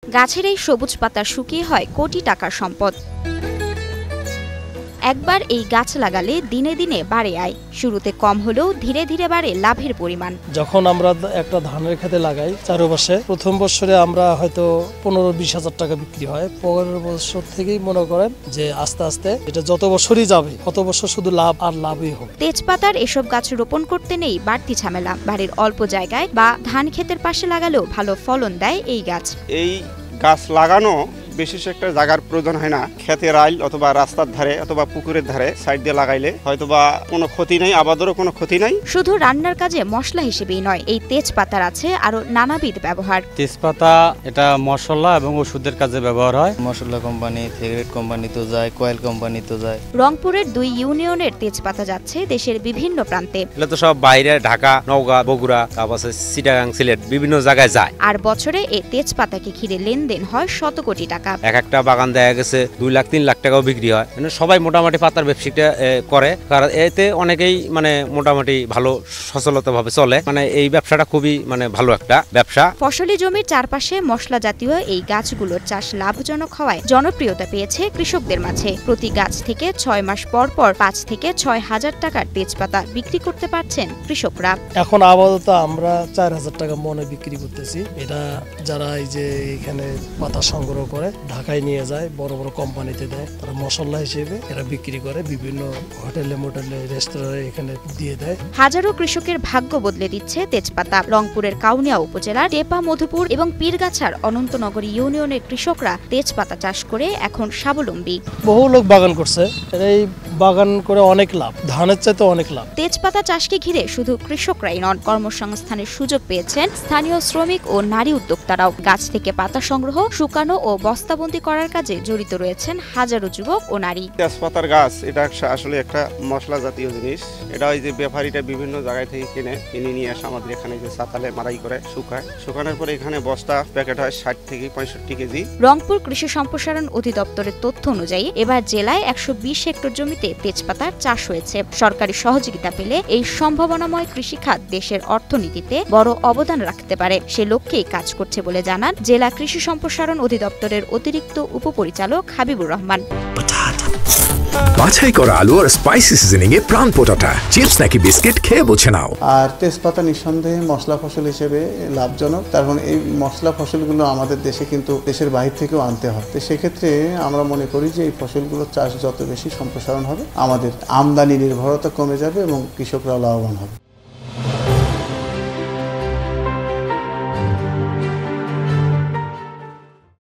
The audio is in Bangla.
গাছের এই সবুজ পাতা শুকিয়ে হয় কোটি টাকার সম্পদ। একবার এই গাছ লাগালে দিনে দিনে বাড়ে আয়। শুরুতে কম হলেও ধীরে ধীরে বাড়ে লাভের পরিমাণ। যখন আমরা একটা ধানের খেতে লাগাই চারপাশে, প্রথম বছরে আমরা হয়তো 15-20 হাজার টাকা বিক্রি হয়। পরের বছর থেকেই মনে করেন যে আস্তে আস্তে এটা যত বছরই যাবে তত বছর শুধু লাভ আর লাভই হবে। তেজপাতার এসব গাছ রোপণ করতে নেই বাড়তি ঝামেলা। বাড়ির অল্প জায়গায় বা ধান ক্ষেতের পাশে লাগালেও ভালো ফলন দেয় এই গাছ। এই গাছ লাগানো বিশেষ একটা জায়গার প্রয়োজন হয় না। ক্ষেতের আইল অথবা রাস্তার ধারে অথবা পুকুরের ধারে সাইড দিয়ে লাগাইলে হয়তোবা কোনো ক্ষতি নাই, আবাদেরও কোনো ক্ষতি নাই। শুধু রান্নার কাজে মশলা হিসেবেই নয়, এই তেজপাতার আছে আরো নানাবিধ ব্যবহার। তেজপাতা এটা মশলা এবং ওষুধের কাজে ব্যবহার হয়। মশলা কোম্পানি, সিগারেট কোম্পানি তো যায়, কয়েল কোম্পানি তো যায়। রংপুরের 2 ইউনিয়নের তেজপাতা যাচ্ছে দেশের বিভিন্ন প্রান্তে। এগুলো তো সব বাইরে, ঢাকা, নওগাঁ, বগুড়া, তারপর চিটাগাং, সিলেট বিভিন্ন জায়গায় যায়। আর বছরে এই তেজপাতাকে ঘিরে লেনদেন হয় শত কোটি টাকা। এক একটা বাগান দেখা গেছে 2 লাখ 3 লাখ টাকাও বিক্রি হয়। মানে সবাই মোটামুটি পাতার ব্যবসাটা করে, কারণ এতে অনেকেই মানে মোটামুটি ভালো সচলতা ভাবে চলে। মানে এই ব্যবসাটা খুবই ভালো একটা ব্যবসা। ফসলি জমির চারপাশে মশলা জাতীয় এই গাছগুলোর চাষ লাভজনক হওয়ায় জনপ্রিয়তা পেয়েছে কৃষকদের মাঝে। প্রতি গাছ থেকে 6 মাস পর পর 5 থেকে 6 হাজার টাকার তেজপাতা বিক্রি করতে পারছেন কৃষকরা। এখন আপাতত আমরা 4,000 টাকা মনে বিক্রি করতেছি। এটা যারা এই যে এখানে পাতা সংগ্রহ করে ঢাকায় নিয়ে যায়, বড় বড় কোম্পানিতে দেয়, তারা মশলা হিসেবে এরা বিক্রি করে, বিভিন্ন হোটেলে মোটেলে রেস্টুরেন্টে এখানে দিয়ে দেয়। হাজারো কৃষকের ভাগ্য বদলে দিচ্ছে তেজপাতা। রংপুরের কাউনিয়া উপজেলার টেপা, মধুপুর এবং পীরগাছার অনন্তনগর ইউনিয়নের কৃষকরা তেজপাতা চাষ করে এখন স্বাবলম্বী। বহু লোক বাগান করছে, এই বাগান করে অনেক লাভ, ধানের চাইতে অনেক লাভ। তেজপাতা চাষকে ঘিরে শুধু কৃষকরাই নন, কর্মসংস্থানের সুযোগ পেয়েছেন স্থানীয় শ্রমিক ও নারী উদ্যোক্তারাও। গাছ থেকে পাতা সংগ্রহ, শুকানো ও বস্তাবন্দি করার কাজে জড়িত রয়েছেন হাজারো যুবক ও নারী। তেজপাতার গাছ এটা আসলে একটা মশলা জাতীয় জিনিস। এটা ওই যে ব্যাপারীটা বিভিন্ন জায়গায় থেকে কিনে নিয়ে আসে আমাদের এখানে, যে চাতালে মারাই করে শুকায়। শুকানোর পরে এখানে বস্তা প্যাকেট হয় 60 থেকে 65 কেজি। রংপুর কৃষি সম্প্রসারণ অধিদপ্তরের তথ্য অনুযায়ী এবার জেলায় 120 হেক্টর জমিতে তেজপাতার চাষ হয়েছে। সরকারি সহযোগিতা পেলে এই সম্ভাবনাময় কৃষিখাত দেশের অর্থনীতিতে বড় অবদান রাখতে পারে। সে লক্ষ্যেই কাজ করছে বলে জানান জেলা কৃষি সম্প্রসারণ অধিদপ্তরের অতিরিক্ত উপপরিচালক হাবিবুর রহমান। বাছাই করা আলু আর স্পাইসি সিজনিং এ প্রাণ পোটাটা চিপস নাকি বিস্কিট খেয়ে বুঝে নাও। আর তেজপাতা নিঃসন্দেহে মশলা ফসল হিসেবে লাভজনক, কারণ এই মশলা ফসলগুলো আমাদের দেশে কিন্তু দেশের বাইরে থেকেও আনতে হয়। তো সেক্ষেত্রে আমরা মনে করি যে এই ফসলগুলোর চাষ যত বেশি সম্প্রসারণ হবে, আমাদের আমদানি নির্ভরতা কমে যাবে এবং কৃষকরা লাভবান হবে।